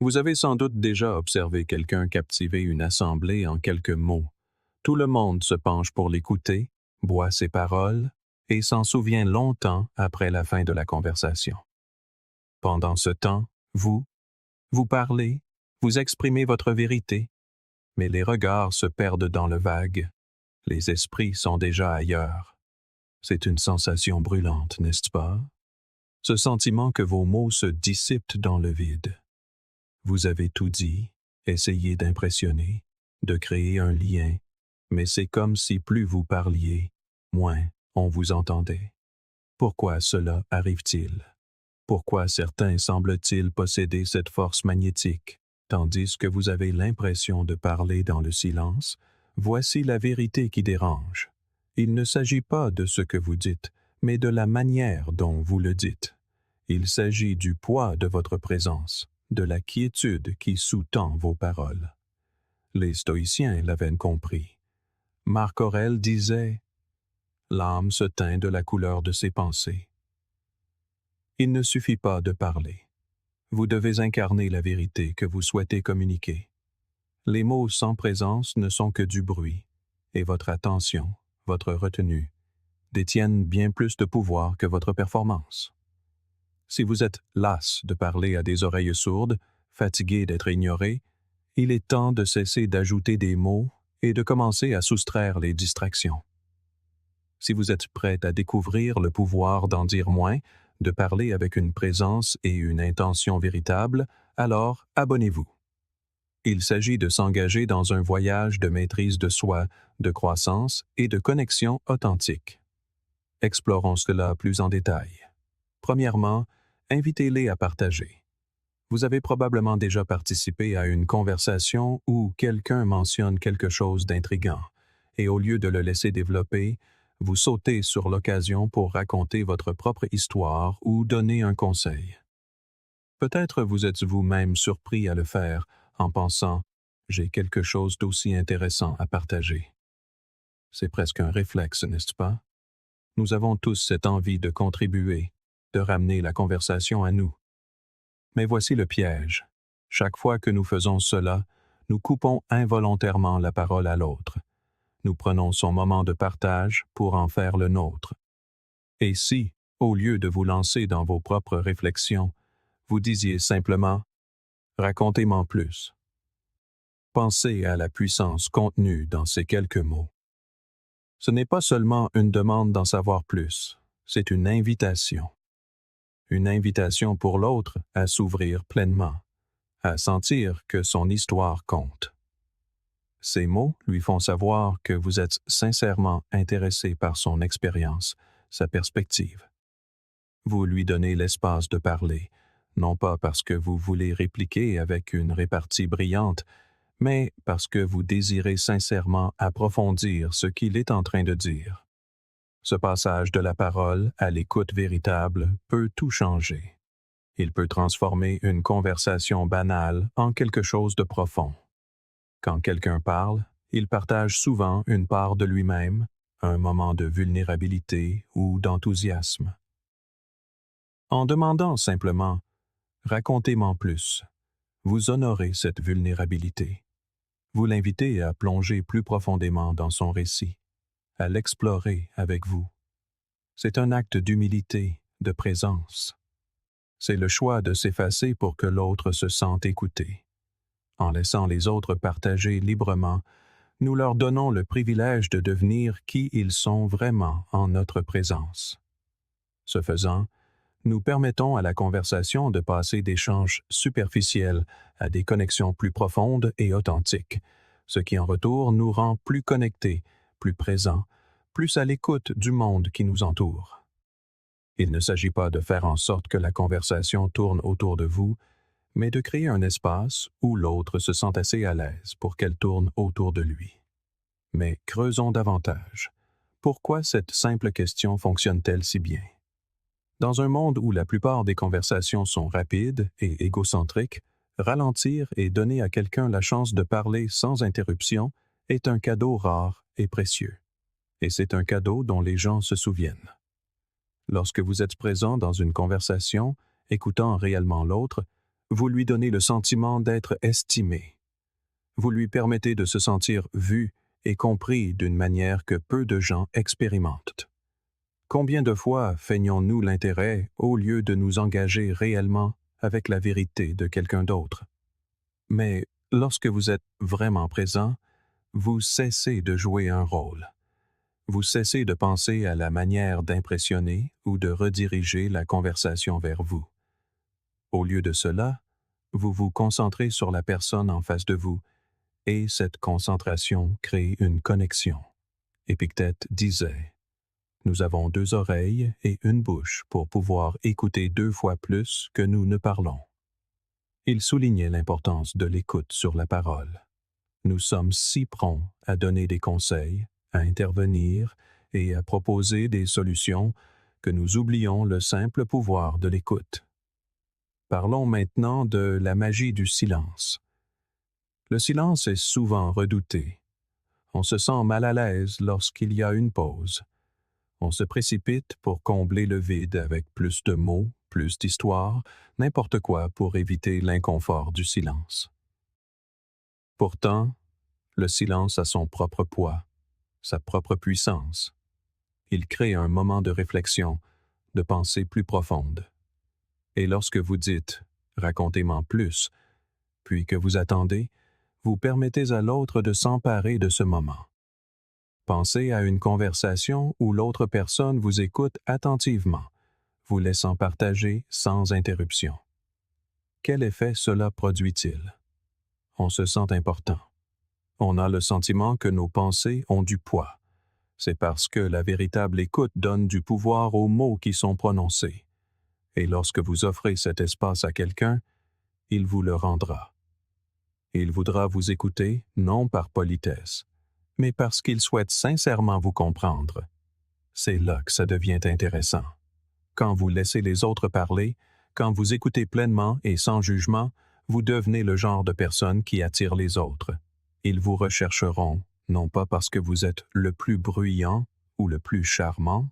Vous avez sans doute déjà observé quelqu'un captiver une assemblée en quelques mots. Tout le monde se penche pour l'écouter, boit ses paroles et s'en souvient longtemps après la fin de la conversation. Pendant ce temps, vous parlez, vous exprimez votre vérité, mais les regards se perdent dans le vague. Les esprits sont déjà ailleurs. C'est une sensation brûlante, n'est-ce pas? Ce sentiment que vos mots se dissipent dans le vide. Vous avez tout dit, essayé d'impressionner, de créer un lien, mais c'est comme si plus vous parliez, moins on vous entendait. Pourquoi cela arrive-t-il? Pourquoi certains semblent-ils posséder cette force magnétique, tandis que vous avez l'impression de parler dans le silence? Voici la vérité qui dérange. Il ne s'agit pas de ce que vous dites, mais de la manière dont vous le dites. Il s'agit du poids de votre présence, de la quiétude qui sous-tend vos paroles. Les stoïciens l'avaient compris. Marc Aurèle disait « L'âme se teint de la couleur de ses pensées ». Il ne suffit pas de parler. Vous devez incarner la vérité que vous souhaitez communiquer. Les mots sans présence ne sont que du bruit, et votre attention, votre retenue, détiennent bien plus de pouvoir que votre performance. Si vous êtes las de parler à des oreilles sourdes, fatigué d'être ignoré, il est temps de cesser d'ajouter des mots et de commencer à soustraire les distractions. Si vous êtes prêt à découvrir le pouvoir d'en dire moins, de parler avec une présence et une intention véritable, alors abonnez-vous. Il s'agit de s'engager dans un voyage de maîtrise de soi, de croissance et de connexion authentique. Explorons cela plus en détail. Premièrement, invitez-les à partager. Vous avez probablement déjà participé à une conversation où quelqu'un mentionne quelque chose d'intriguant, et au lieu de le laisser développer, vous sautez sur l'occasion pour raconter votre propre histoire ou donner un conseil. Peut-être vous êtes vous-même surpris à le faire en pensant « j'ai quelque chose d'aussi intéressant à partager ». C'est presque un réflexe, n'est-ce pas? Nous avons tous cette envie de contribuer, de ramener la conversation à nous. Mais voici le piège. Chaque fois que nous faisons cela, nous coupons involontairement la parole à l'autre. Nous prenons son moment de partage pour en faire le nôtre. Et si, au lieu de vous lancer dans vos propres réflexions, vous disiez simplement « racontez-moi plus ». Pensez à la puissance contenue dans ces quelques mots. Ce n'est pas seulement une demande d'en savoir plus, c'est une invitation. Une invitation pour l'autre à s'ouvrir pleinement, à sentir que son histoire compte. Ces mots lui font savoir que vous êtes sincèrement intéressé par son expérience, sa perspective. Vous lui donnez l'espace de parler, non pas parce que vous voulez répliquer avec une répartie brillante, mais parce que vous désirez sincèrement approfondir ce qu'il est en train de dire. Ce passage de la parole à l'écoute véritable peut tout changer. Il peut transformer une conversation banale en quelque chose de profond. Quand quelqu'un parle, il partage souvent une part de lui-même, un moment de vulnérabilité ou d'enthousiasme. En demandant simplement « racontez-moi plus », vous honorez cette vulnérabilité. Vous l'invitez à plonger plus profondément dans son récit, à l'explorer avec vous. C'est un acte d'humilité, de présence. C'est le choix de s'effacer pour que l'autre se sente écouté. En laissant les autres partager librement, nous leur donnons le privilège de devenir qui ils sont vraiment en notre présence. Ce faisant, nous permettons à la conversation de passer d'échanges superficiels à des connexions plus profondes et authentiques, ce qui en retour nous rend plus connectés, plus présents, plus à l'écoute du monde qui nous entoure. Il ne s'agit pas de faire en sorte que la conversation tourne autour de vous, mais de créer un espace où l'autre se sent assez à l'aise pour qu'elle tourne autour de lui. Mais creusons davantage. Pourquoi cette simple question fonctionne-t-elle si bien? Dans un monde où la plupart des conversations sont rapides et égocentriques, ralentir et donner à quelqu'un la chance de parler sans interruption est un cadeau rare et précieux. Et c'est un cadeau dont les gens se souviennent. Lorsque vous êtes présent dans une conversation, écoutant réellement l'autre, Vous lui donnez le sentiment d'être estimé. Vous lui permettez de se sentir vu et compris d'une manière que peu de gens expérimentent. Combien de fois feignons-nous l'intérêt au lieu de nous engager réellement avec la vérité de quelqu'un d'autre? Mais lorsque vous êtes vraiment présent, vous cessez de jouer un rôle. Vous cessez de penser à la manière d'impressionner ou de rediriger la conversation vers vous. Au lieu de cela, vous vous concentrez sur la personne en face de vous et cette concentration crée une connexion. Épictète disait: nous avons 2 oreilles et une bouche pour pouvoir écouter 2 fois plus que nous ne parlons. Il soulignait l'importance de l'écoute sur la parole. Nous sommes si prompts à donner des conseils, à intervenir et à proposer des solutions que nous oublions le simple pouvoir de l'écoute. Parlons maintenant de la magie du silence. Le silence est souvent redouté. On se sent mal à l'aise lorsqu'il y a une pause. On se précipite pour combler le vide avec plus de mots, plus d'histoires, n'importe quoi pour éviter l'inconfort du silence. Pourtant, le silence a son propre poids, sa propre puissance. Il crée un moment de réflexion, de pensée plus profonde. Et lorsque vous dites « racontez-moi plus », puis que vous attendez, vous permettez à l'autre de s'emparer de ce moment. Pensez à une conversation où l'autre personne vous écoute attentivement, vous laissant partager sans interruption. Quel effet cela produit-il? On se sent important. On a le sentiment que nos pensées ont du poids. C'est parce que la véritable écoute donne du pouvoir aux mots qui sont prononcés. Et lorsque vous offrez cet espace à quelqu'un, il vous le rendra. Il voudra vous écouter, non par politesse, mais parce qu'il souhaite sincèrement vous comprendre. C'est là que ça devient intéressant. Quand vous laissez les autres parler, quand vous écoutez pleinement et sans jugement, vous devenez le genre de personne qui attire les autres. Ils vous rechercheront, non pas parce que vous êtes le plus bruyant ou le plus charmant,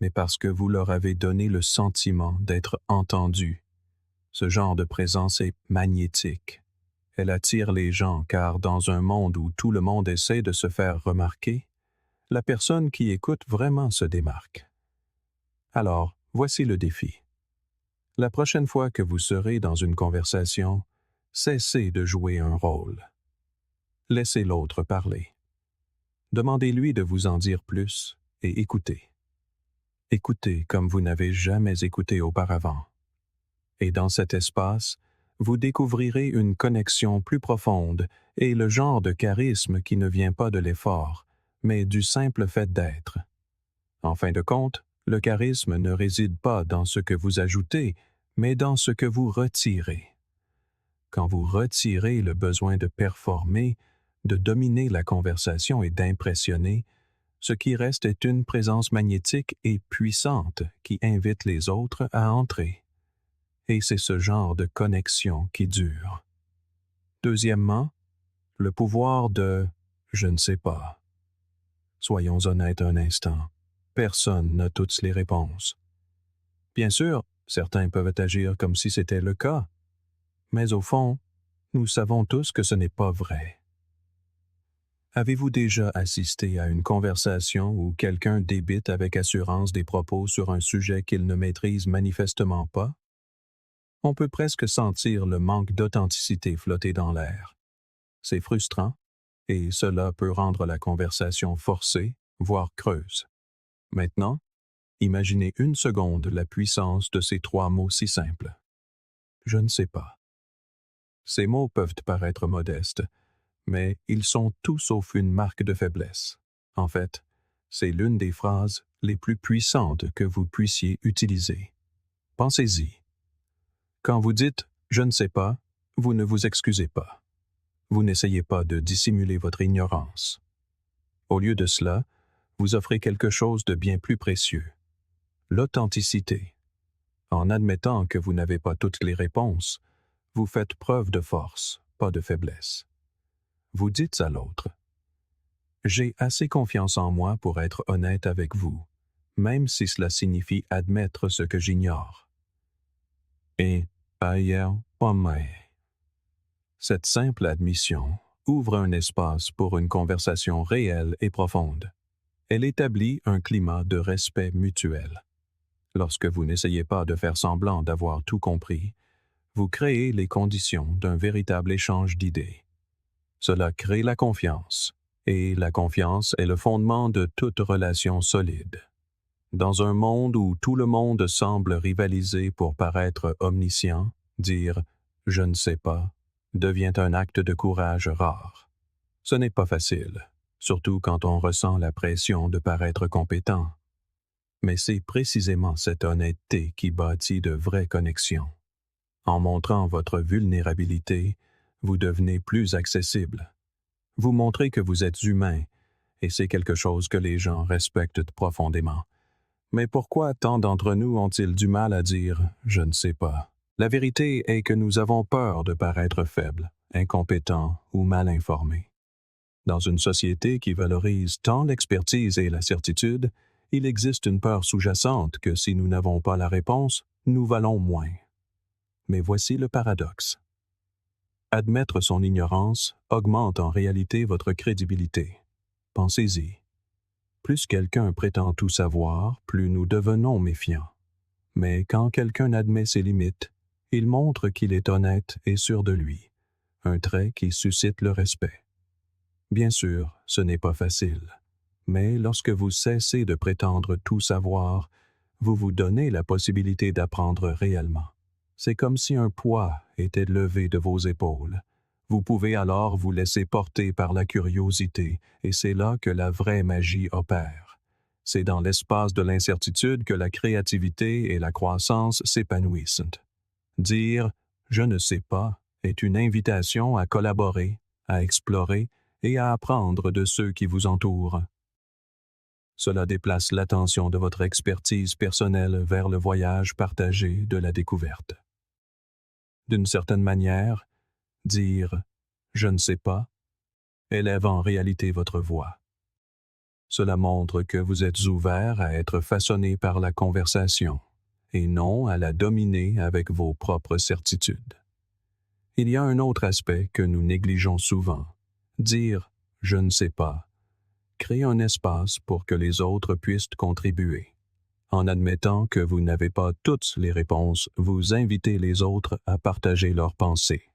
mais parce que vous leur avez donné le sentiment d'être entendu. Ce genre de présence est magnétique. Elle attire les gens car dans un monde où tout le monde essaie de se faire remarquer, la personne qui écoute vraiment se démarque. Alors, voici le défi. La prochaine fois que vous serez dans une conversation, cessez de jouer un rôle. Laissez l'autre parler. Demandez-lui de vous en dire plus et écoutez. Écoutez comme vous n'avez jamais écouté auparavant. Et dans cet espace, vous découvrirez une connexion plus profonde et le genre de charisme qui ne vient pas de l'effort, mais du simple fait d'être. En fin de compte, le charisme ne réside pas dans ce que vous ajoutez, mais dans ce que vous retirez. Quand vous retirez le besoin de performer, de dominer la conversation et d'impressionner, ce qui reste est une présence magnétique et puissante qui invite les autres à entrer. Et c'est ce genre de connexion qui dure. Deuxièmement, le pouvoir de « je ne sais pas ». Soyons honnêtes un instant, personne n'a toutes les réponses. Bien sûr, certains peuvent agir comme si c'était le cas, mais au fond, nous savons tous que ce n'est pas vrai. Avez-vous déjà assisté à une conversation où quelqu'un débite avec assurance des propos sur un sujet qu'il ne maîtrise manifestement pas? On peut presque sentir le manque d'authenticité flotter dans l'air. C'est frustrant, et cela peut rendre la conversation forcée, voire creuse. Maintenant, imaginez une seconde la puissance de ces 3 mots si simples. Je ne sais pas. Ces mots peuvent paraître modestes, mais ils sont tout sauf une marque de faiblesse. En fait, c'est l'une des phrases les plus puissantes que vous puissiez utiliser. Pensez-y. Quand vous dites « je ne sais pas », vous ne vous excusez pas. Vous n'essayez pas de dissimuler votre ignorance. Au lieu de cela, vous offrez quelque chose de bien plus précieux. L'authenticité. En admettant que vous n'avez pas toutes les réponses, vous faites preuve de force, pas de faiblesse. Vous dites à l'autre « J'ai assez confiance en moi pour être honnête avec vous, même si cela signifie admettre ce que j'ignore. » Et Ayer Pomai. Cette simple admission ouvre un espace pour une conversation réelle et profonde. Elle établit un climat de respect mutuel. Lorsque vous n'essayez pas de faire semblant d'avoir tout compris, vous créez les conditions d'un véritable échange d'idées. Cela crée la confiance, et la confiance est le fondement de toute relation solide. Dans un monde où tout le monde semble rivaliser pour paraître omniscient, dire « je ne sais pas » devient un acte de courage rare. Ce n'est pas facile, surtout quand on ressent la pression de paraître compétent. Mais c'est précisément cette honnêteté qui bâtit de vraies connexions. En montrant votre vulnérabilité, vous devenez plus accessible. Vous montrez que vous êtes humain, et c'est quelque chose que les gens respectent profondément. Mais pourquoi tant d'entre nous ont-ils du mal à dire « je ne sais pas » ? La vérité est que nous avons peur de paraître faibles, incompétents ou mal informés. Dans une société qui valorise tant l'expertise et la certitude, il existe une peur sous-jacente que si nous n'avons pas la réponse, nous valons moins. Mais voici le paradoxe. Admettre son ignorance augmente en réalité votre crédibilité. Pensez-y. Plus quelqu'un prétend tout savoir, plus nous devenons méfiants. Mais quand quelqu'un admet ses limites, il montre qu'il est honnête et sûr de lui, un trait qui suscite le respect. Bien sûr, ce n'est pas facile, mais lorsque vous cessez de prétendre tout savoir, vous vous donnez la possibilité d'apprendre réellement. C'est comme si un poids était levé de vos épaules. Vous pouvez alors vous laisser porter par la curiosité, et c'est là que la vraie magie opère. C'est dans l'espace de l'incertitude que la créativité et la croissance s'épanouissent. Dire « je ne sais pas » est une invitation à collaborer, à explorer et à apprendre de ceux qui vous entourent. Cela déplace l'attention de votre expertise personnelle vers le voyage partagé de la découverte. D'une certaine manière, dire « je ne sais pas » élève en réalité votre voix. Cela montre que vous êtes ouvert à être façonné par la conversation et non à la dominer avec vos propres certitudes. Il y a un autre aspect que nous négligeons souvent. Dire « je ne sais pas » crée un espace pour que les autres puissent contribuer. En admettant que vous n'avez pas toutes les réponses, vous invitez les autres à partager leurs pensées.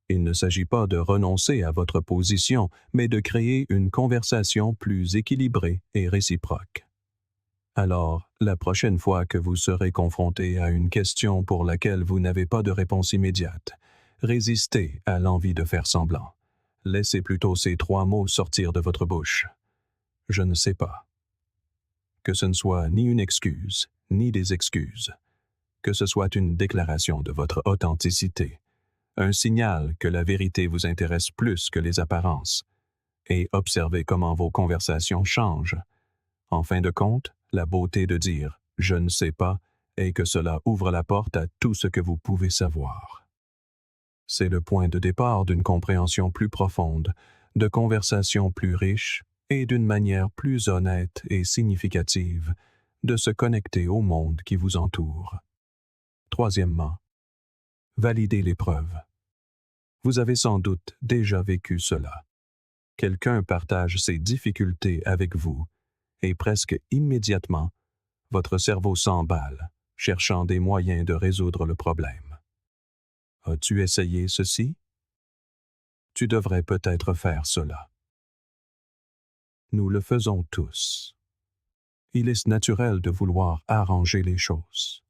Il ne s'agit pas de renoncer à votre position, mais de créer une conversation plus équilibrée et réciproque. Alors, la prochaine fois que vous serez confronté à une question pour laquelle vous n'avez pas de réponse immédiate, résistez à l'envie de faire semblant. Laissez plutôt ces 3 mots sortir de votre bouche. Je ne sais pas. Que ce ne soit ni une excuse, ni des excuses. Que ce soit une déclaration de votre authenticité. Un signal que la vérité vous intéresse plus que les apparences. Et observez comment vos conversations changent. En fin de compte, la beauté de dire « je ne sais pas » est que cela ouvre la porte à tout ce que vous pouvez savoir. C'est le point de départ d'une compréhension plus profonde, de conversations plus riches et d'une manière plus honnête et significative de se connecter au monde qui vous entoure. Troisièmement, validez les preuves. Vous avez sans doute déjà vécu cela. Quelqu'un partage ses difficultés avec vous et presque immédiatement, votre cerveau s'emballe, cherchant des moyens de résoudre le problème. As-tu essayé ceci? Tu devrais peut-être faire cela. Nous le faisons tous. Il est naturel de vouloir arranger les choses.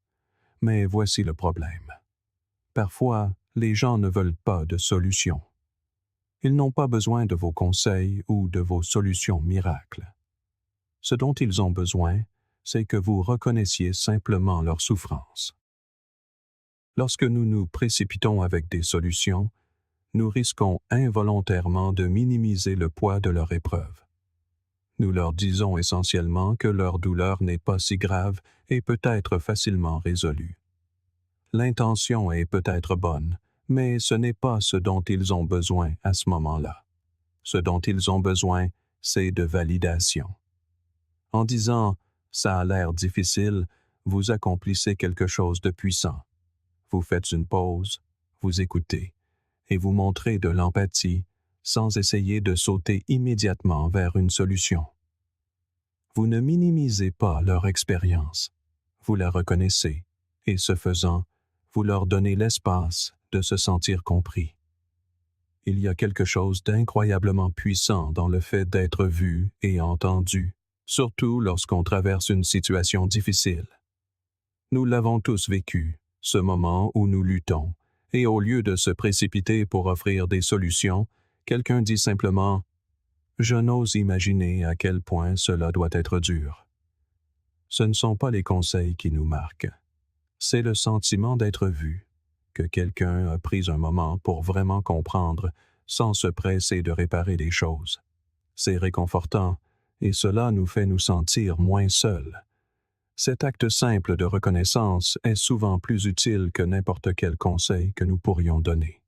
Mais voici le problème. Parfois, les gens ne veulent pas de solution. Ils n'ont pas besoin de vos conseils ou de vos solutions miracles. Ce dont ils ont besoin, c'est que vous reconnaissiez simplement leur souffrance. Lorsque nous nous précipitons avec des solutions, nous risquons involontairement de minimiser le poids de leur épreuve. Nous leur disons essentiellement que leur douleur n'est pas si grave et peut être facilement résolue. L'intention est peut-être bonne, mais ce n'est pas ce dont ils ont besoin à ce moment-là. Ce dont ils ont besoin, c'est de validation. En disant « ça a l'air difficile », vous accomplissez quelque chose de puissant. Vous faites une pause, vous écoutez, et vous montrez de l'empathie sans essayer de sauter immédiatement vers une solution. Vous ne minimisez pas leur expérience, vous la reconnaissez, et ce faisant, vous leur donnez l'espace de se sentir compris. Il y a quelque chose d'incroyablement puissant dans le fait d'être vu et entendu, surtout lorsqu'on traverse une situation difficile. Nous l'avons tous vécu, ce moment où nous luttons, et au lieu de se précipiter pour offrir des solutions, quelqu'un dit simplement « Je n'ose imaginer à quel point cela doit être dur ». Ce ne sont pas les conseils qui nous marquent, c'est le sentiment d'être vu, que quelqu'un a pris un moment pour vraiment comprendre sans se presser de réparer les choses. C'est réconfortant, et cela nous fait nous sentir moins seuls. Cet acte simple de reconnaissance est souvent plus utile que n'importe quel conseil que nous pourrions donner.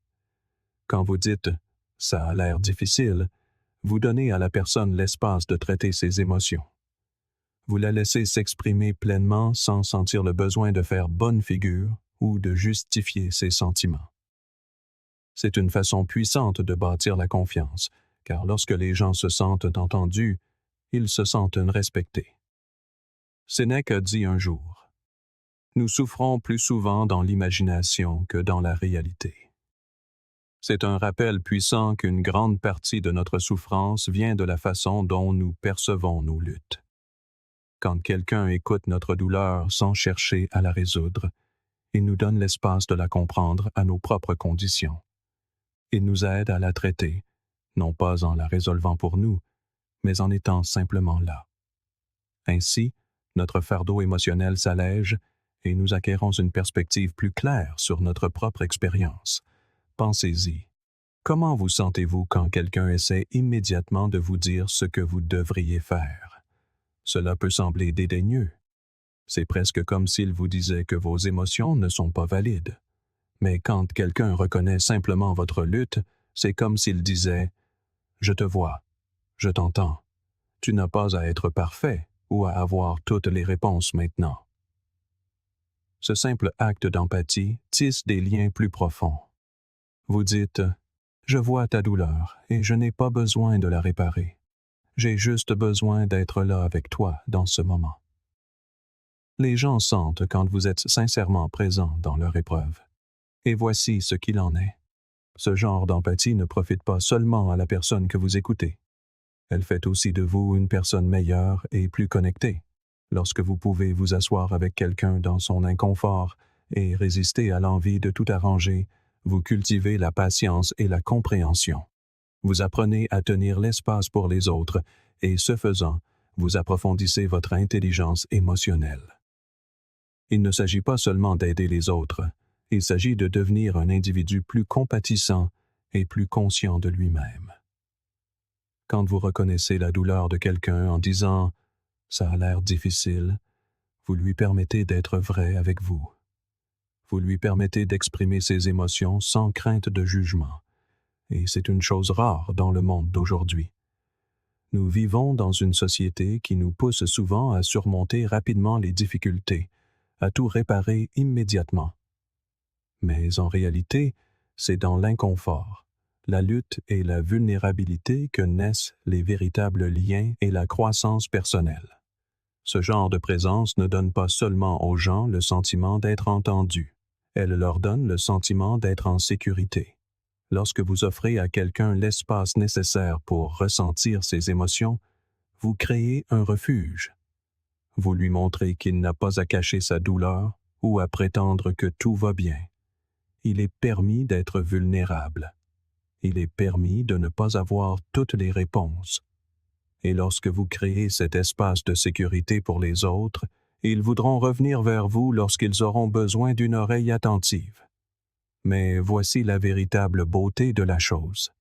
Quand vous dites « ça a l'air difficile », vous donnez à la personne l'espace de traiter ses émotions. Vous la laissez s'exprimer pleinement sans sentir le besoin de faire bonne figure ou de justifier ses sentiments. C'est une façon puissante de bâtir la confiance, car lorsque les gens se sentent entendus, ils se sentent respectés. Sénèque a dit un jour « Nous souffrons plus souvent dans l'imagination que dans la réalité ». C'est un rappel puissant qu'une grande partie de notre souffrance vient de la façon dont nous percevons nos luttes. Quand quelqu'un écoute notre douleur sans chercher à la résoudre, il nous donne l'espace de la comprendre à nos propres conditions. Il nous aide à la traiter, non pas en la résolvant pour nous, mais en étant simplement là. Ainsi, notre fardeau émotionnel s'allège et nous acquérons une perspective plus claire sur notre propre expérience. Pensez-y. Comment vous sentez-vous quand quelqu'un essaie immédiatement de vous dire ce que vous devriez faire? Cela peut sembler dédaigneux. C'est presque comme s'il vous disait que vos émotions ne sont pas valides. Mais quand quelqu'un reconnaît simplement votre lutte, c'est comme s'il disait « Je te vois, je t'entends. Tu n'as pas à être parfait ou à avoir toutes les réponses maintenant. » Ce simple acte d'empathie tisse des liens plus profonds. Vous dites « Je vois ta douleur et je n'ai pas besoin de la réparer. J'ai juste besoin d'être là avec toi dans ce moment. » Les gens sentent quand vous êtes sincèrement présent dans leur épreuve. Et voici ce qu'il en est. Ce genre d'empathie ne profite pas seulement à la personne que vous écoutez. Elle fait aussi de vous une personne meilleure et plus connectée. Lorsque vous pouvez vous asseoir avec quelqu'un dans son inconfort et résister à l'envie de tout arranger, vous cultivez la patience et la compréhension. Vous apprenez à tenir l'espace pour les autres et, ce faisant, vous approfondissez votre intelligence émotionnelle. Il ne s'agit pas seulement d'aider les autres, il s'agit de devenir un individu plus compatissant et plus conscient de lui-même. Quand vous reconnaissez la douleur de quelqu'un en disant « ça a l'air difficile », vous lui permettez d'être vrai avec vous. Vous lui permettez d'exprimer ses émotions sans crainte de jugement. Et c'est une chose rare dans le monde d'aujourd'hui. Nous vivons dans une société qui nous pousse souvent à surmonter rapidement les difficultés, à tout réparer immédiatement. Mais en réalité, c'est dans l'inconfort, la lutte et la vulnérabilité que naissent les véritables liens et la croissance personnelle. Ce genre de présence ne donne pas seulement aux gens le sentiment d'être entendus, elle leur donne le sentiment d'être en sécurité. Lorsque vous offrez à quelqu'un l'espace nécessaire pour ressentir ses émotions, vous créez un refuge. Vous lui montrez qu'il n'a pas à cacher sa douleur ou à prétendre que tout va bien. Il est permis d'être vulnérable. Il est permis de ne pas avoir toutes les réponses. Et lorsque vous créez cet espace de sécurité pour les autres, ils voudront revenir vers vous lorsqu'ils auront besoin d'une oreille attentive. Mais voici la véritable beauté de la chose.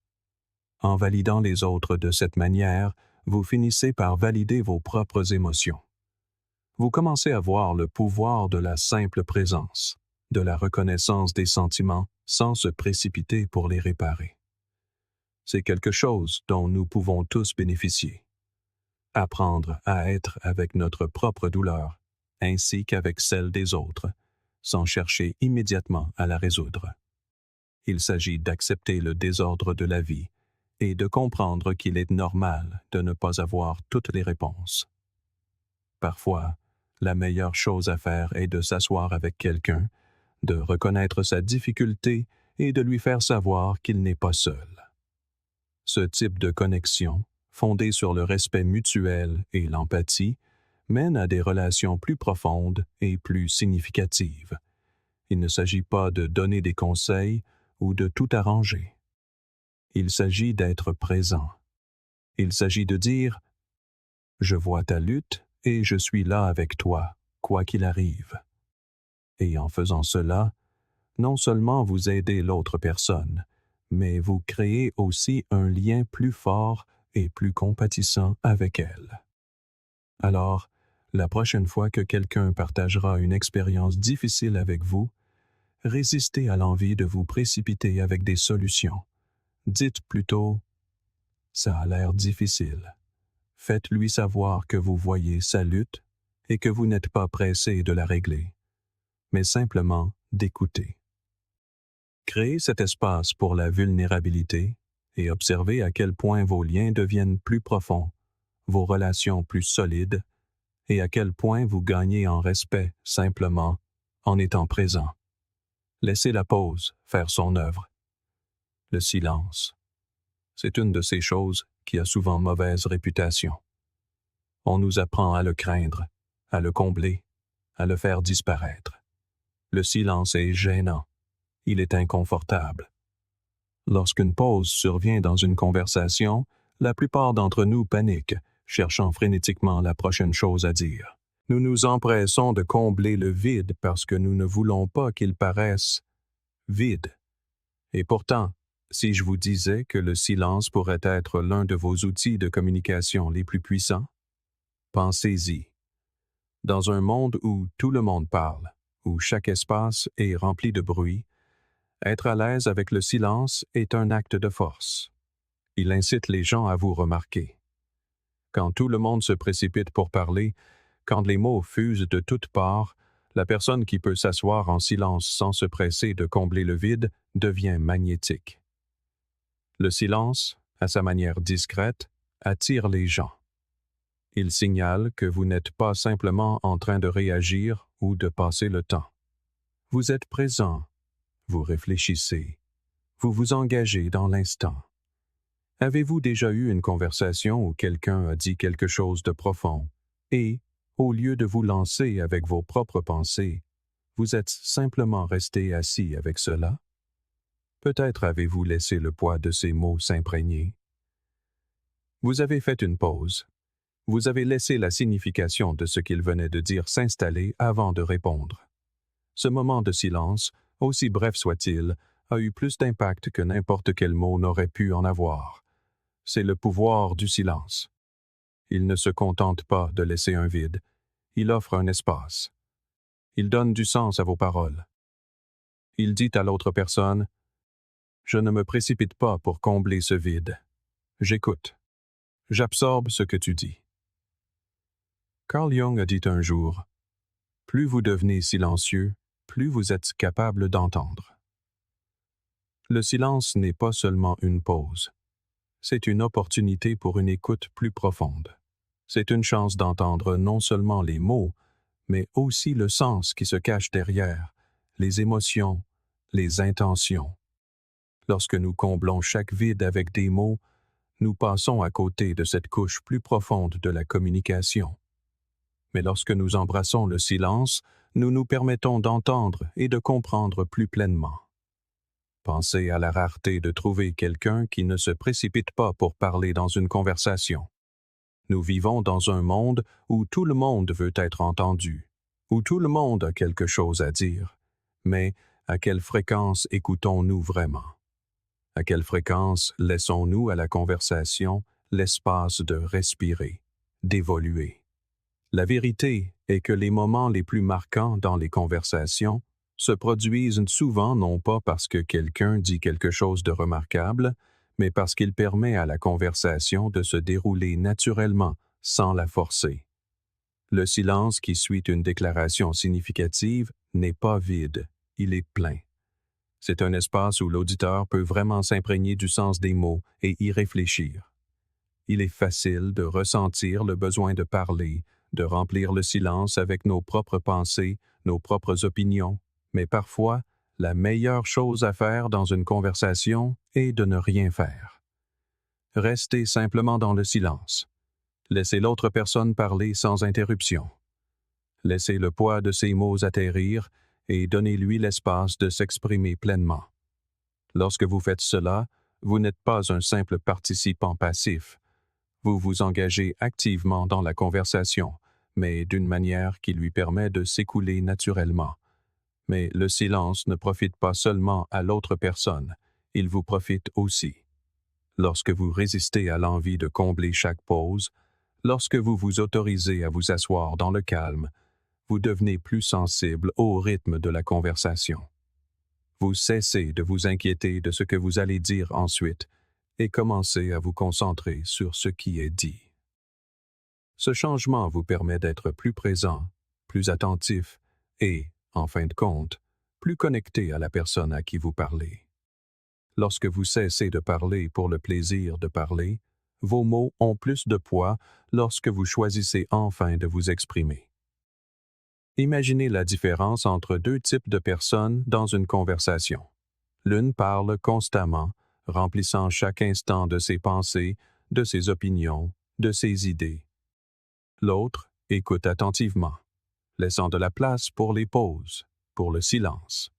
En validant les autres de cette manière, vous finissez par valider vos propres émotions. Vous commencez à voir le pouvoir de la simple présence, de la reconnaissance des sentiments sans se précipiter pour les réparer. C'est quelque chose dont nous pouvons tous bénéficier. Apprendre à être avec notre propre douleur, ainsi qu'avec celle des autres, sans chercher immédiatement à la résoudre. Il s'agit d'accepter le désordre de la vie et de comprendre qu'il est normal de ne pas avoir toutes les réponses. Parfois, la meilleure chose à faire est de s'asseoir avec quelqu'un, de reconnaître sa difficulté et de lui faire savoir qu'il n'est pas seul. Ce type de connexion, fondée sur le respect mutuel et l'empathie, mène à des relations plus profondes et plus significatives. Il ne s'agit pas de donner des conseils ou de tout arranger. Il s'agit d'être présent. Il s'agit de dire « Je vois ta lutte et je suis là avec toi, quoi qu'il arrive. » Et en faisant cela, non seulement vous aidez l'autre personne, mais vous créez aussi un lien plus fort et plus compatissant avec elle. Alors, la prochaine fois que quelqu'un partagera une expérience difficile avec vous, résistez à l'envie de vous précipiter avec des solutions. Dites plutôt « ça a l'air difficile ». Faites-lui savoir que vous voyez sa lutte et que vous n'êtes pas pressé de la régler, mais simplement d'écouter. Créez cet espace pour la vulnérabilité et observez à quel point vos liens deviennent plus profonds, vos relations plus solides, et à quel point vous gagnez en respect simplement en étant présent. Laissez la pause faire son œuvre. Le silence. C'est une de ces choses qui a souvent mauvaise réputation. On nous apprend à le craindre, à le combler, à le faire disparaître. Le silence est gênant. Il est inconfortable. Lorsqu'une pause survient dans une conversation, la plupart d'entre nous paniquent, cherchant frénétiquement la prochaine chose à dire. Nous nous empressons de combler le vide parce que nous ne voulons pas qu'il paraisse vide. Et pourtant, si je vous disais que le silence pourrait être l'un de vos outils de communication les plus puissants, pensez-y. Dans un monde où tout le monde parle, où chaque espace est rempli de bruit, être à l'aise avec le silence est un acte de force. Il incite les gens à vous remarquer. Quand tout le monde se précipite pour parler, quand les mots fusent de toutes parts, la personne qui peut s'asseoir en silence sans se presser de combler le vide devient magnétique. Le silence, à sa manière discrète, attire les gens. Il signale que vous n'êtes pas simplement en train de réagir ou de passer le temps. Vous êtes présent, vous réfléchissez, vous vous engagez dans l'instant. Avez-vous déjà eu une conversation où quelqu'un a dit quelque chose de profond et, au lieu de vous lancer avec vos propres pensées, vous êtes simplement resté assis avec cela? Peut-être avez-vous laissé le poids de ces mots s'imprégner. Vous avez fait une pause. Vous avez laissé la signification de ce qu'il venait de dire s'installer avant de répondre. Ce moment de silence, aussi bref soit-il, a eu plus d'impact que n'importe quel mot n'aurait pu en avoir. C'est le pouvoir du silence. Il ne se contente pas de laisser un vide, il offre un espace. Il donne du sens à vos paroles. Il dit à l'autre personne « Je ne me précipite pas pour combler ce vide. J'écoute. J'absorbe ce que tu dis. » Carl Jung a dit un jour « Plus vous devenez silencieux, plus vous êtes capable d'entendre. » Le silence n'est pas seulement une pause. C'est une opportunité pour une écoute plus profonde. C'est une chance d'entendre non seulement les mots, mais aussi le sens qui se cache derrière, les émotions, les intentions. Lorsque nous comblons chaque vide avec des mots, nous passons à côté de cette couche plus profonde de la communication. Mais lorsque nous embrassons le silence, nous nous permettons d'entendre et de comprendre plus pleinement. Pensez à la rareté de trouver quelqu'un qui ne se précipite pas pour parler dans une conversation. Nous vivons dans un monde où tout le monde veut être entendu, où tout le monde a quelque chose à dire. Mais à quelle fréquence écoutons-nous vraiment? À quelle fréquence laissons-nous à la conversation l'espace de respirer, d'évoluer? La vérité est que les moments les plus marquants dans les conversations se produisent souvent non pas parce que quelqu'un dit quelque chose de remarquable, mais parce qu'il permet à la conversation de se dérouler naturellement, sans la forcer. Le silence qui suit une déclaration significative n'est pas vide, il est plein. C'est un espace où l'auditeur peut vraiment s'imprégner du sens des mots et y réfléchir. Il est facile de ressentir le besoin de parler, de remplir le silence avec nos propres pensées, nos propres opinions, mais parfois, la meilleure chose à faire dans une conversation est de ne rien faire. Restez simplement dans le silence. Laissez l'autre personne parler sans interruption. Laissez le poids de ses mots atterrir et donnez-lui l'espace de s'exprimer pleinement. Lorsque vous faites cela, vous n'êtes pas un simple participant passif. Vous vous engagez activement dans la conversation, mais d'une manière qui lui permet de s'écouler naturellement. Mais le silence ne profite pas seulement à l'autre personne, il vous profite aussi. Lorsque vous résistez à l'envie de combler chaque pause, lorsque vous vous autorisez à vous asseoir dans le calme, vous devenez plus sensible au rythme de la conversation. Vous cessez de vous inquiéter de ce que vous allez dire ensuite et commencez à vous concentrer sur ce qui est dit. Ce changement vous permet d'être plus présent, plus attentif et, en fin de compte, plus connecté à la personne à qui vous parlez. Lorsque vous cessez de parler pour le plaisir de parler, vos mots ont plus de poids lorsque vous choisissez enfin de vous exprimer. Imaginez la différence entre deux types de personnes dans une conversation. L'une parle constamment, remplissant chaque instant de ses pensées, de ses opinions, de ses idées. L'autre écoute attentivement, laissant de la place pour les pauses, pour le silence.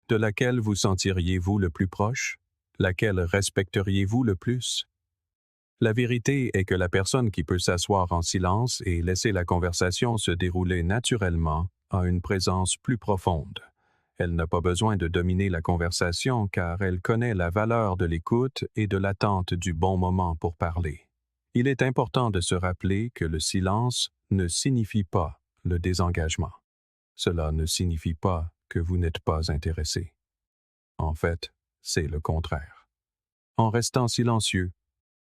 De laquelle vous sentiriez-vous le plus proche? Laquelle respecteriez-vous le plus? La vérité est que la personne qui peut s'asseoir en silence et laisser la conversation se dérouler naturellement a une présence plus profonde. Elle n'a pas besoin de dominer la conversation car elle connaît la valeur de l'écoute et de l'attente du bon moment pour parler. Il est important de se rappeler que le silence ne signifie pas le désengagement. Cela ne signifie pas que vous n'êtes pas intéressé. En fait, c'est le contraire. En restant silencieux,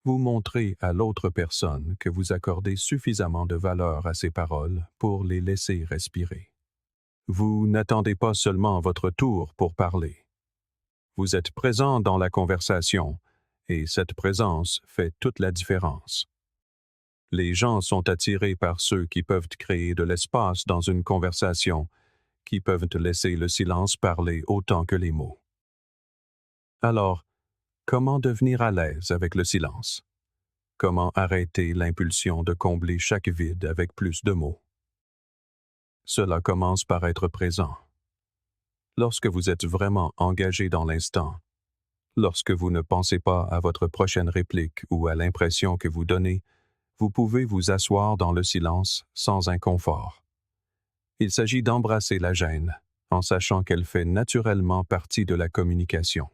vous montrez à l'autre personne que vous accordez suffisamment de valeur à ses paroles pour les laisser respirer. Vous n'attendez pas seulement votre tour pour parler. Vous êtes présent dans la conversation et cette présence fait toute la différence. Les gens sont attirés par ceux qui peuvent créer de l'espace dans une conversation, qui peuvent laisser le silence parler autant que les mots. Alors, comment devenir à l'aise avec le silence? Comment arrêter l'impulsion de combler chaque vide avec plus de mots? Cela commence par être présent. Lorsque vous êtes vraiment engagé dans l'instant, lorsque vous ne pensez pas à votre prochaine réplique ou à l'impression que vous donnez, vous pouvez vous asseoir dans le silence sans inconfort. Il s'agit d'embrasser la gêne, en sachant qu'elle fait naturellement partie de la communication.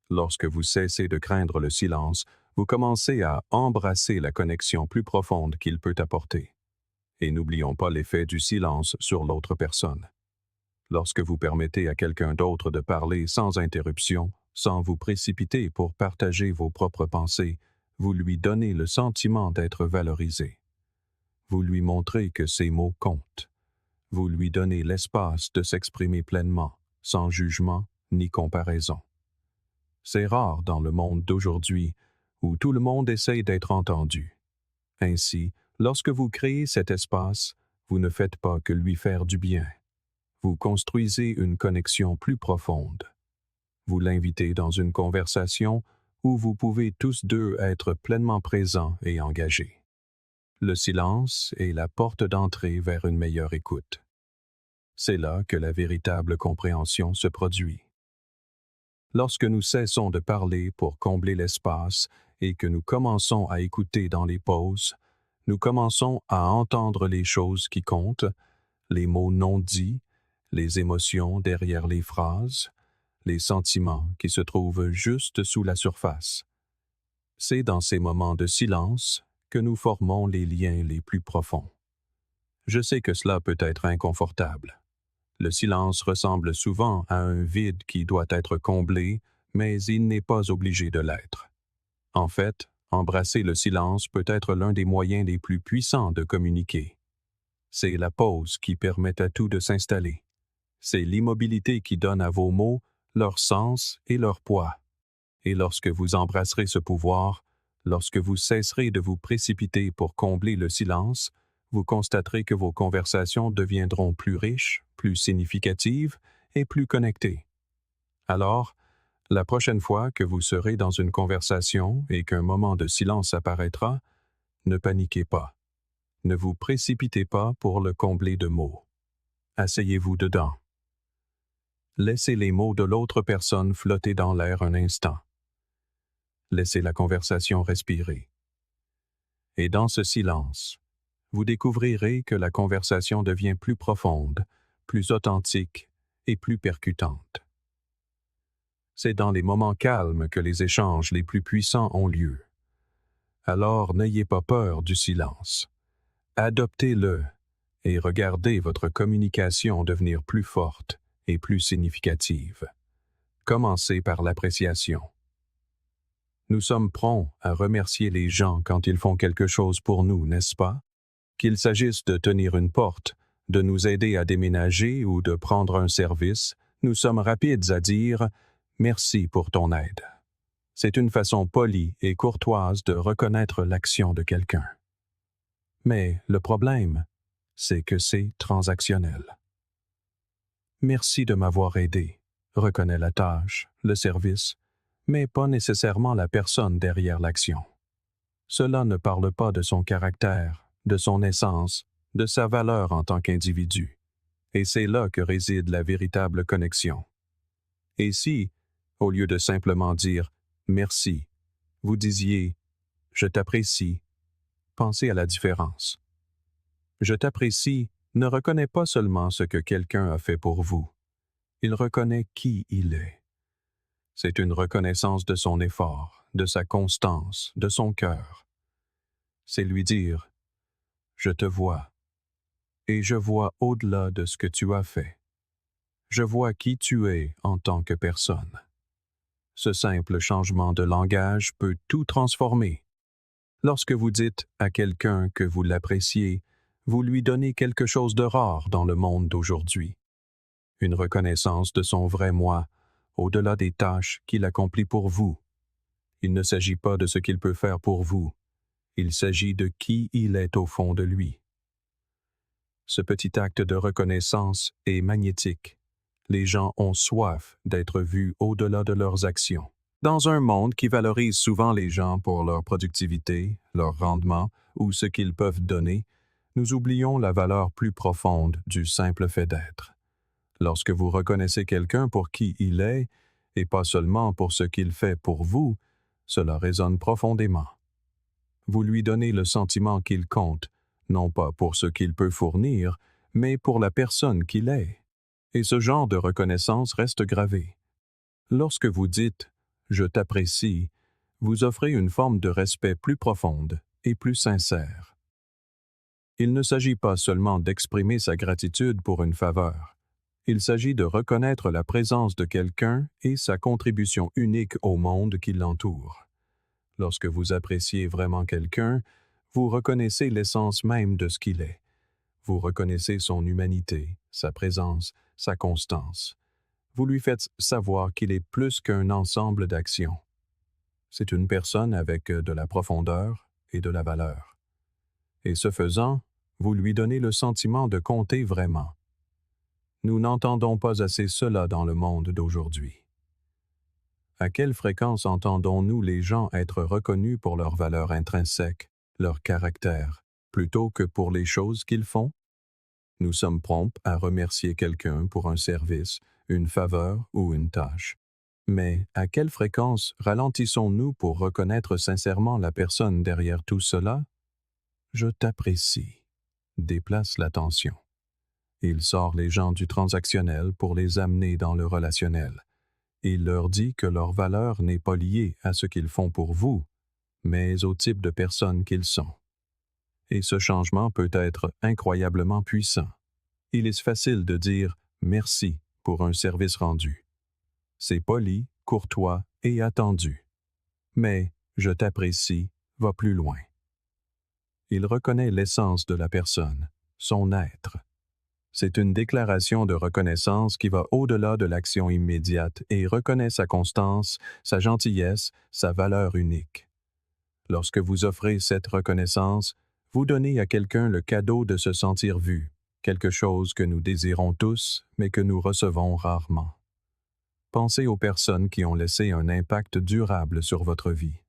Lorsque vous cessez de craindre le silence, vous commencez à embrasser la connexion plus profonde qu'il peut apporter. Et n'oublions pas l'effet du silence sur l'autre personne. Lorsque vous permettez à quelqu'un d'autre de parler sans interruption, sans vous précipiter pour partager vos propres pensées, vous lui donnez le sentiment d'être valorisé. Vous lui montrez que ses mots comptent. Vous lui donnez l'espace de s'exprimer pleinement, sans jugement ni comparaison. C'est rare dans le monde d'aujourd'hui où tout le monde essaye d'être entendu. Ainsi, lorsque vous créez cet espace, vous ne faites pas que lui faire du bien. Vous construisez une connexion plus profonde. Vous l'invitez dans une conversation où vous pouvez tous deux être pleinement présents et engagés. Le silence est la porte d'entrée vers une meilleure écoute. C'est là que la véritable compréhension se produit. Lorsque nous cessons de parler pour combler l'espace et que nous commençons à écouter dans les pauses, nous commençons à entendre les choses qui comptent, les mots non dits, les émotions derrière les phrases, les sentiments qui se trouvent juste sous la surface. C'est dans ces moments de silence que nous formons les liens les plus profonds. Je sais que cela peut être inconfortable. Le silence ressemble souvent à un vide qui doit être comblé, mais il n'est pas obligé de l'être. En fait, embrasser le silence peut être l'un des moyens les plus puissants de communiquer. C'est la pause qui permet à tout de s'installer. C'est l'immobilité qui donne à vos mots leur sens et leur poids. Et lorsque vous embrasserez ce pouvoir, lorsque vous cesserez de vous précipiter pour combler le silence, vous constaterez que vos conversations deviendront plus riches, plus significatives et plus connectées. Alors, la prochaine fois que vous serez dans une conversation et qu'un moment de silence apparaîtra, ne paniquez pas. Ne vous précipitez pas pour le combler de mots. Asseyez-vous dedans. Laissez les mots de l'autre personne flotter dans l'air un instant. Laissez la conversation respirer. Et dans ce silence, vous découvrirez que la conversation devient plus profonde, plus authentique et plus percutante. C'est dans les moments calmes que les échanges les plus puissants ont lieu. Alors n'ayez pas peur du silence. Adoptez-le et regardez votre communication devenir plus forte et plus significative. Commencez par l'appréciation. Nous sommes prompts à remercier les gens quand ils font quelque chose pour nous, n'est-ce pas? Qu'il s'agisse de tenir une porte, de nous aider à déménager ou de prendre un service, nous sommes rapides à dire « Merci pour ton aide ». C'est une façon polie et courtoise de reconnaître l'action de quelqu'un. Mais le problème, c'est que c'est transactionnel. Merci de m'avoir aidé, reconnaît la tâche, le service, mais pas nécessairement la personne derrière l'action. Cela ne parle pas de son caractère, de son essence, de sa valeur en tant qu'individu. Et c'est là que réside la véritable connexion. Et si, au lieu de simplement dire « merci », vous disiez « je t'apprécie », pensez à la différence. Je t'apprécie ne reconnaît pas seulement ce que quelqu'un a fait pour vous. Il reconnaît qui il est. C'est une reconnaissance de son effort, de sa constance, de son cœur. C'est lui dire « Je te vois, et je vois au-delà de ce que tu as fait. Je vois qui tu es en tant que personne. » Ce simple changement de langage peut tout transformer. Lorsque vous dites à quelqu'un que vous l'appréciez, vous lui donnez quelque chose de rare dans le monde d'aujourd'hui. Une reconnaissance de son vrai moi, au-delà des tâches qu'il accomplit pour vous. Il ne s'agit pas de ce qu'il peut faire pour vous. Il s'agit de qui il est au fond de lui. Ce petit acte de reconnaissance est magnétique. Les gens ont soif d'être vus au-delà de leurs actions. Dans un monde qui valorise souvent les gens pour leur productivité, leur rendement ou ce qu'ils peuvent donner, nous oublions la valeur plus profonde du simple fait d'être. Lorsque vous reconnaissez quelqu'un pour qui il est, et pas seulement pour ce qu'il fait pour vous, cela résonne profondément. Vous lui donnez le sentiment qu'il compte, non pas pour ce qu'il peut fournir, mais pour la personne qu'il est. Et ce genre de reconnaissance reste gravé. Lorsque vous dites « je t'apprécie », vous offrez une forme de respect plus profonde et plus sincère. Il ne s'agit pas seulement d'exprimer sa gratitude pour une faveur. Il s'agit de reconnaître la présence de quelqu'un et sa contribution unique au monde qui l'entoure. Lorsque vous appréciez vraiment quelqu'un, vous reconnaissez l'essence même de ce qu'il est. Vous reconnaissez son humanité, sa présence, sa constance. Vous lui faites savoir qu'il est plus qu'un ensemble d'actions. C'est une personne avec de la profondeur et de la valeur. Et ce faisant, vous lui donnez le sentiment de compter vraiment. Nous n'entendons pas assez cela dans le monde d'aujourd'hui. À quelle fréquence entendons-nous les gens être reconnus pour leur valeur intrinsèque, leur caractère, plutôt que pour les choses qu'ils font? Nous sommes prompts à remercier quelqu'un pour un service, une faveur ou une tâche. Mais à quelle fréquence ralentissons-nous pour reconnaître sincèrement la personne derrière tout cela? Je t'apprécie. Déplace l'attention. Il sort les gens du transactionnel pour les amener dans le relationnel. Il leur dit que leur valeur n'est pas liée à ce qu'ils font pour vous, mais au type de personne qu'ils sont. Et ce changement peut être incroyablement puissant. Il est facile de dire « merci » pour un service rendu. C'est poli, courtois et attendu. Mais « je t'apprécie » va plus loin. Il reconnaît l'essence de la personne, son être. C'est une déclaration de reconnaissance qui va au-delà de l'action immédiate et reconnaît sa constance, sa gentillesse, sa valeur unique. Lorsque vous offrez cette reconnaissance, vous donnez à quelqu'un le cadeau de se sentir vu, quelque chose que nous désirons tous, mais que nous recevons rarement. Pensez aux personnes qui ont laissé un impact durable sur votre vie.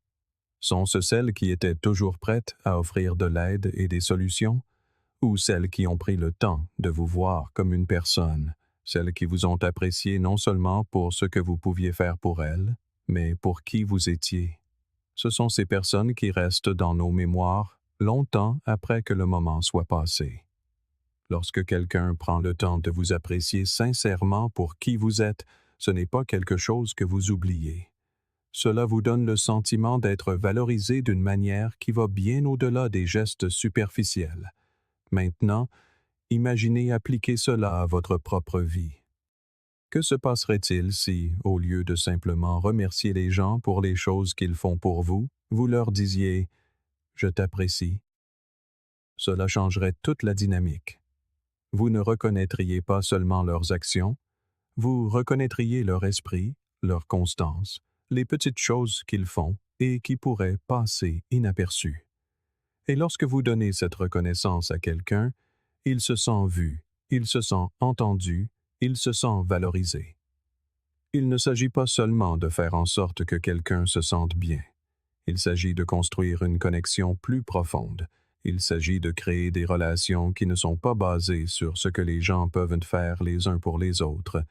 Sont-ce celles qui étaient toujours prêtes à offrir de l'aide et des solutions, ou celles qui ont pris le temps de vous voir comme une personne, celles qui vous ont apprécié non seulement pour ce que vous pouviez faire pour elles, mais pour qui vous étiez? Ce sont ces personnes qui restent dans nos mémoires longtemps après que le moment soit passé. Lorsque quelqu'un prend le temps de vous apprécier sincèrement pour qui vous êtes, ce n'est pas quelque chose que vous oubliez. Cela vous donne le sentiment d'être valorisé d'une manière qui va bien au-delà des gestes superficiels. Maintenant, imaginez appliquer cela à votre propre vie. Que se passerait-il si, au lieu de simplement remercier les gens pour les choses qu'ils font pour vous, vous leur disiez « Je t'apprécie ». Cela changerait toute la dynamique. Vous ne reconnaîtriez pas seulement leurs actions, vous reconnaîtriez leur esprit, leur constance, les petites choses qu'ils font et qui pourraient passer inaperçues. Et lorsque vous donnez cette reconnaissance à quelqu'un, il se sent vu, il se sent entendu, il se sent valorisé. Il ne s'agit pas seulement de faire en sorte que quelqu'un se sente bien. Il s'agit de construire une connexion plus profonde. Il s'agit de créer des relations qui ne sont pas basées sur ce que les gens peuvent faire les uns pour les autres,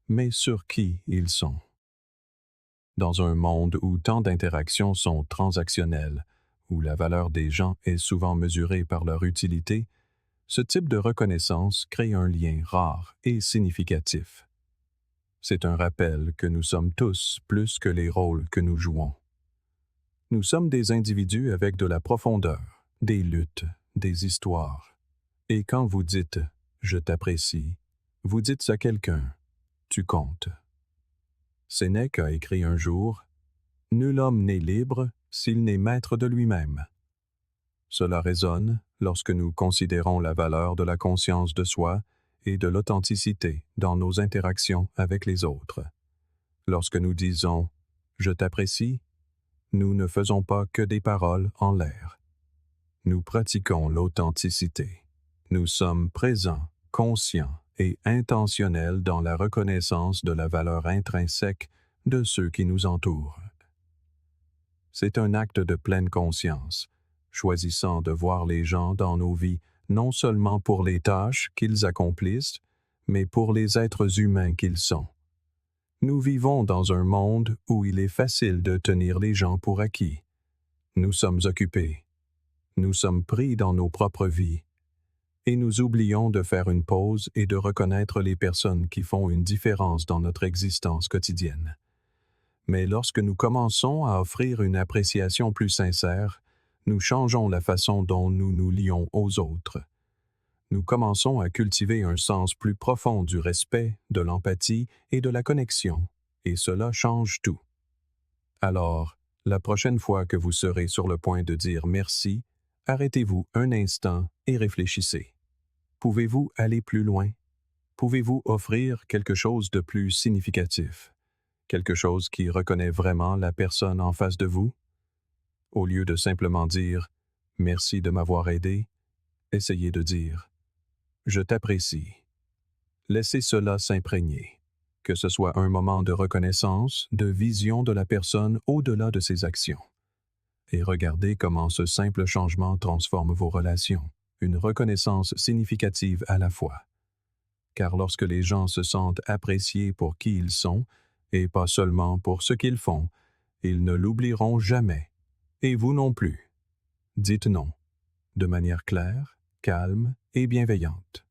mais sur qui ils sont. Dans un monde où tant d'interactions sont transactionnelles, où la valeur des gens est souvent mesurée par leur utilité, ce type de reconnaissance crée un lien rare et significatif. C'est un rappel que nous sommes tous plus que les rôles que nous jouons. Nous sommes des individus avec de la profondeur, des luttes, des histoires. Et quand vous dites « je t'apprécie », vous dites à quelqu'un « tu comptes ». Sénèque a écrit un jour « Nul homme n'est libre s'il n'est maître de lui-même ». Cela résonne lorsque nous considérons la valeur de la conscience de soi et de l'authenticité dans nos interactions avec les autres. Lorsque nous disons « je t'apprécie », nous ne faisons pas que des paroles en l'air. Nous pratiquons l'authenticité. Nous sommes présents, conscients et intentionnels dans la reconnaissance de la valeur intrinsèque de ceux qui nous entourent. C'est un acte de pleine conscience, choisissant de voir les gens dans nos vies non seulement pour les tâches qu'ils accomplissent, mais pour les êtres humains qu'ils sont. Nous vivons dans un monde où il est facile de tenir les gens pour acquis. Nous sommes occupés. Nous sommes pris dans nos propres vies. Et nous oublions de faire une pause et de reconnaître les personnes qui font une différence dans notre existence quotidienne. Mais lorsque nous commençons à offrir une appréciation plus sincère, nous changeons la façon dont nous nous lions aux autres. Nous commençons à cultiver un sens plus profond du respect, de l'empathie et de la connexion, et cela change tout. Alors, la prochaine fois que vous serez sur le point de dire merci, arrêtez-vous un instant et réfléchissez. Pouvez-vous aller plus loin? Pouvez-vous offrir quelque chose de plus significatif? Quelque chose qui reconnaît vraiment la personne en face de vous? Au lieu de simplement dire « merci de m'avoir aidé », essayez de dire « je t'apprécie ». Laissez cela s'imprégner, que ce soit un moment de reconnaissance, de vision de la personne au-delà de ses actions. Et regardez comment ce simple changement transforme vos relations, une reconnaissance significative à la fois. Car lorsque les gens se sentent appréciés pour qui ils sont, et pas seulement pour ce qu'ils font, ils ne l'oublieront jamais. Et vous non plus. Dites non, de manière claire, calme et bienveillante.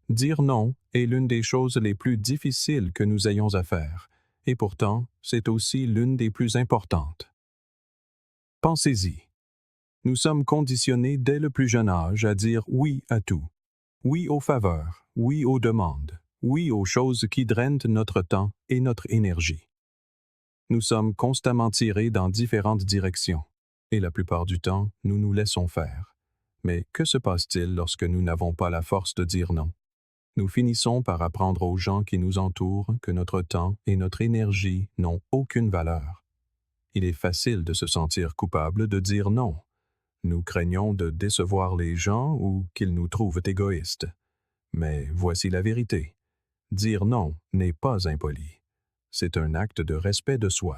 Dire non est l'une des choses les plus difficiles que nous ayons à faire, et pourtant, c'est aussi l'une des plus importantes. Pensez-y. Nous sommes conditionnés dès le plus jeune âge à dire oui à tout. Oui aux faveurs, oui aux demandes, oui aux choses qui drainent notre temps et notre énergie. Nous sommes constamment tirés dans différentes directions, et la plupart du temps, nous nous laissons faire. Mais que se passe-t-il lorsque nous n'avons pas la force de dire non? Nous finissons par apprendre aux gens qui nous entourent que notre temps et notre énergie n'ont aucune valeur. Il est facile de se sentir coupable de dire non. Nous craignons de décevoir les gens ou qu'ils nous trouvent égoïstes. Mais voici la vérité. Dire non n'est pas impoli. C'est un acte de respect de soi.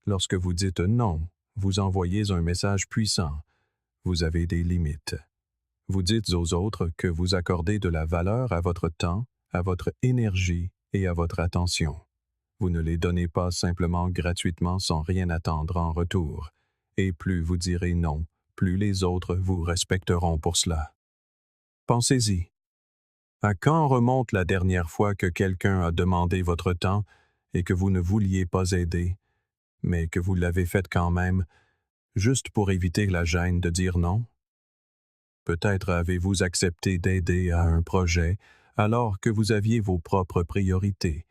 Lorsque vous dites non, vous envoyez un message puissant. Vous avez des limites. Vous dites aux autres que vous accordez de la valeur à votre temps, à votre énergie et à votre attention. Vous ne les donnez pas simplement gratuitement sans rien attendre en retour. Et plus vous direz non, plus les autres vous respecteront pour cela. Pensez-y. À quand remonte la dernière fois que quelqu'un a demandé votre temps et que vous ne vouliez pas aider, mais que vous l'avez fait quand même, juste pour éviter la gêne de dire non? Peut-être avez-vous accepté d'aider à un projet alors que vous aviez vos propres priorités.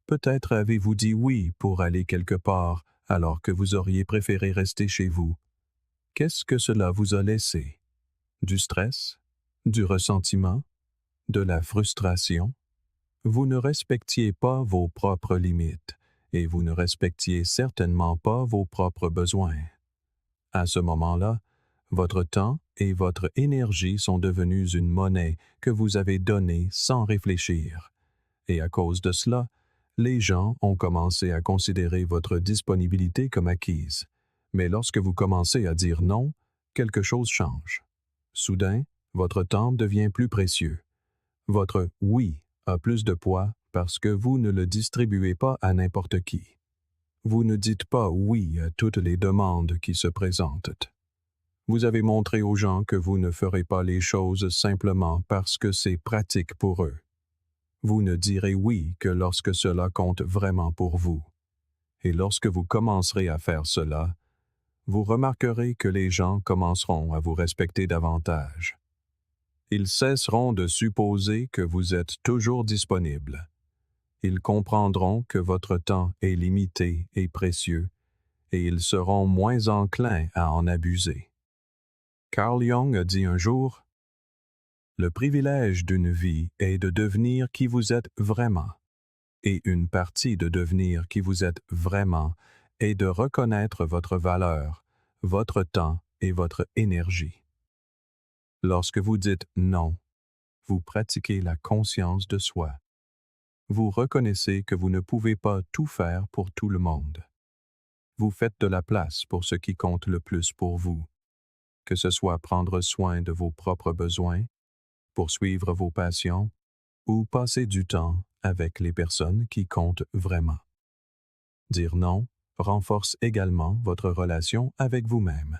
Peut-être avez-vous dit oui pour aller quelque part alors que vous auriez préféré rester chez vous. Qu'est-ce que cela vous a laissé? Du stress? Du ressentiment? De la frustration? Vous ne respectiez pas vos propres limites et vous ne respectiez certainement pas vos propres besoins. À ce moment-là, votre temps et votre énergie sont devenus une monnaie que vous avez donnée sans réfléchir. Et à cause de cela, les gens ont commencé à considérer votre disponibilité comme acquise. Mais lorsque vous commencez à dire non, quelque chose change. Soudain, votre temps devient plus précieux. Votre « oui » a plus de poids parce que vous ne le distribuez pas à n'importe qui. Vous ne dites pas « oui » à toutes les demandes qui se présentent. Vous avez montré aux gens que vous ne ferez pas les choses simplement parce que c'est pratique pour eux. Vous ne direz oui que lorsque cela compte vraiment pour vous. Et lorsque vous commencerez à faire cela, vous remarquerez que les gens commenceront à vous respecter davantage. Ils cesseront de supposer que vous êtes toujours disponible. Ils comprendront que votre temps est limité et précieux, et ils seront moins enclins à en abuser. Carl Jung a dit un jour, « Le privilège d'une vie est de devenir qui vous êtes vraiment, et une partie de devenir qui vous êtes vraiment est de reconnaître votre valeur, votre temps et votre énergie. » Lorsque vous dites « non », vous pratiquez la conscience de soi. Vous reconnaissez que vous ne pouvez pas tout faire pour tout le monde. Vous faites de la place pour ce qui compte le plus pour vous, que ce soit prendre soin de vos propres besoins, poursuivre vos passions ou passer du temps avec les personnes qui comptent vraiment. Dire non renforce également votre relation avec vous-même.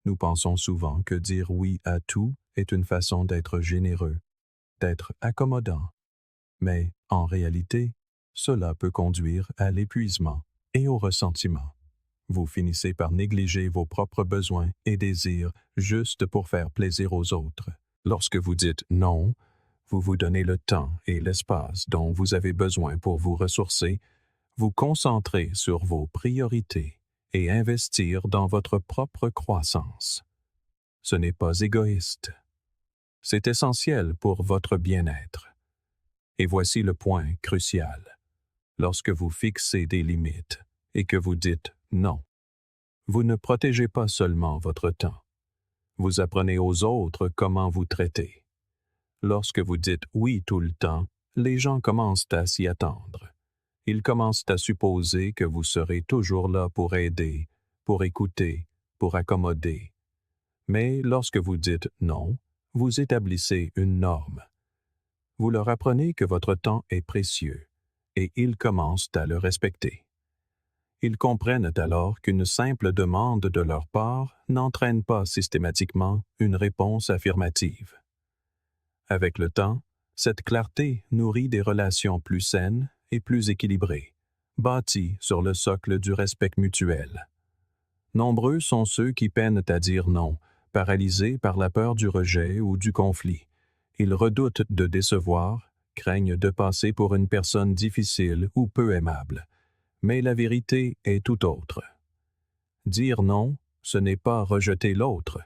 Nous pensons souvent que dire oui à tout est une façon d'être généreux, d'être accommodant. Mais, en réalité, cela peut conduire à l'épuisement et au ressentiment. Vous finissez par négliger vos propres besoins et désirs juste pour faire plaisir aux autres. Lorsque vous dites non, vous vous donnez le temps et l'espace dont vous avez besoin pour vous ressourcer, vous concentrer sur vos priorités et investir dans votre propre croissance. Ce n'est pas égoïste. C'est essentiel pour votre bien-être. Et voici le point crucial. Lorsque vous fixez des limites et que vous dites non, vous ne protégez pas seulement votre temps. Vous apprenez aux autres comment vous traiter. Lorsque vous dites oui tout le temps, les gens commencent à s'y attendre. Ils commencent à supposer que vous serez toujours là pour aider, pour écouter, pour accommoder. Mais lorsque vous dites non, vous établissez une norme. Vous leur apprenez que votre temps est précieux, et ils commencent à le respecter. Ils comprennent alors qu'une simple demande de leur part n'entraîne pas systématiquement une réponse affirmative. Avec le temps, cette clarté nourrit des relations plus saines et plus équilibrées, bâties sur le socle du respect mutuel. Nombreux sont ceux qui peinent à dire non, paralysés par la peur du rejet ou du conflit. Ils redoutent de décevoir, craignent de passer pour une personne difficile ou peu aimable. Mais la vérité est tout autre. Dire non, ce n'est pas rejeter l'autre,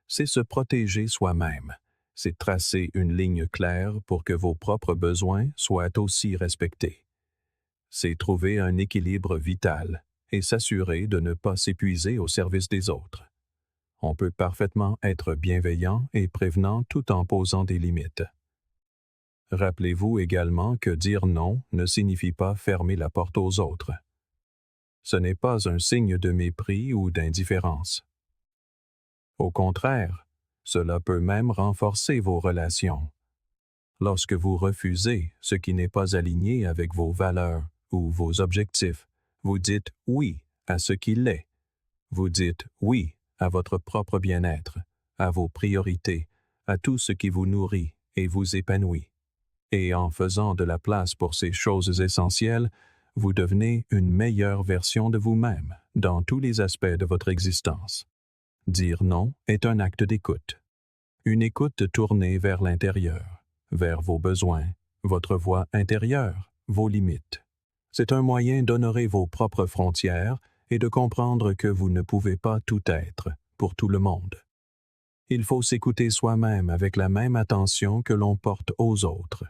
c'est se protéger soi-même. C'est tracer une ligne claire pour que vos propres besoins soient aussi respectés. C'est trouver un équilibre vital et s'assurer de ne pas s'épuiser au service des autres. On peut parfaitement être bienveillant et prévenant tout en posant des limites. Rappelez-vous également que dire non ne signifie pas fermer la porte aux autres. Ce n'est pas un signe de mépris ou d'indifférence. Au contraire, cela peut même renforcer vos relations. Lorsque vous refusez ce qui n'est pas aligné avec vos valeurs ou vos objectifs, vous dites oui à ce qui l'est. Vous dites oui à votre propre bien-être, à vos priorités, à tout ce qui vous nourrit et vous épanouit. Et en faisant de la place pour ces choses essentielles, vous devenez une meilleure version de vous-même dans tous les aspects de votre existence. Dire non est un acte d'écoute. Une écoute tournée vers l'intérieur, vers vos besoins, votre voix intérieure, vos limites. C'est un moyen d'honorer vos propres frontières et de comprendre que vous ne pouvez pas tout être pour tout le monde. Il faut s'écouter soi-même avec la même attention que l'on porte aux autres.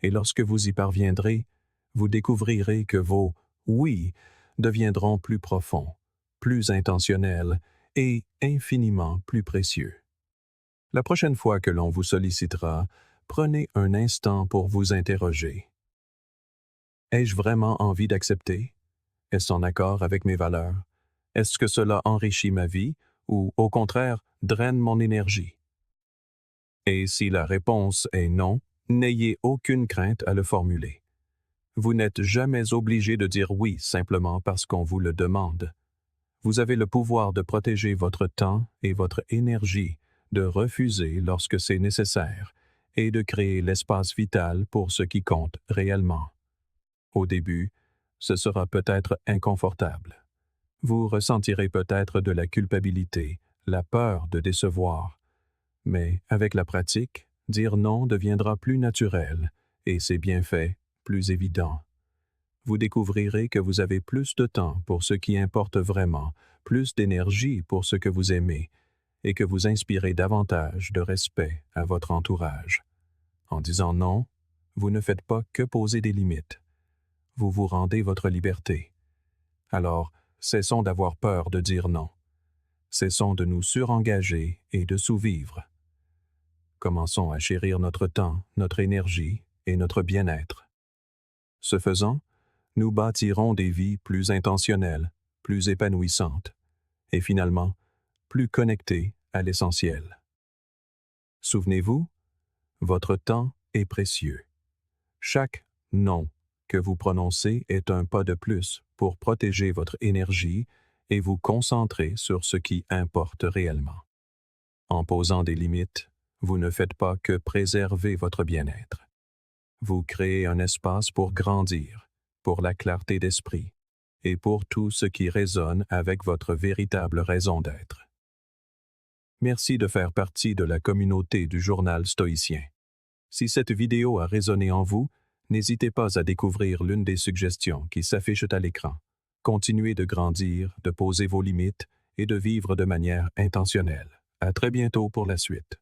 Et lorsque vous y parviendrez, vous découvrirez que vos « oui » deviendront plus profonds, plus intentionnels et infiniment plus précieux. La prochaine fois que l'on vous sollicitera, prenez un instant pour vous interroger. Ai-je vraiment envie d'accepter? Est-ce en accord avec mes valeurs? Est-ce que cela enrichit ma vie ou, au contraire, draine mon énergie? Et si la réponse est non, n'ayez aucune crainte à le formuler. Vous n'êtes jamais obligé de dire oui simplement parce qu'on vous le demande. Vous avez le pouvoir de protéger votre temps et votre énergie, de refuser lorsque c'est nécessaire et de créer l'espace vital pour ce qui compte réellement. Au début, ce sera peut-être inconfortable. Vous ressentirez peut-être de la culpabilité, la peur de décevoir. Mais avec la pratique, dire non deviendra plus naturel et ses bienfaits plus évidents. Vous découvrirez que vous avez plus de temps pour ce qui importe vraiment, plus d'énergie pour ce que vous aimez, et que vous inspirez davantage de respect à votre entourage. En disant non, vous ne faites pas que poser des limites. Vous vous rendez votre liberté. Alors, cessons d'avoir peur de dire non. Cessons de nous surengager et de sous-vivre. Commençons à chérir notre temps, notre énergie et notre bien-être. Ce faisant, nous bâtirons des vies plus intentionnelles, plus épanouissantes, et finalement, plus connectées à l'essentiel. Souvenez-vous, votre temps est précieux. Chaque « non » que vous prononcez est un pas de plus pour protéger votre énergie et vous concentrer sur ce qui importe réellement. En posant des limites, vous ne faites pas que préserver votre bien-être. Vous créez un espace pour grandir, pour la clarté d'esprit et pour tout ce qui résonne avec votre véritable raison d'être. Merci de faire partie de la communauté du Journal Stoïcien. Si cette vidéo a résonné en vous, n'hésitez pas à découvrir l'une des suggestions qui s'affichent à l'écran. Continuez de grandir, de poser vos limites et de vivre de manière intentionnelle. À très bientôt pour la suite.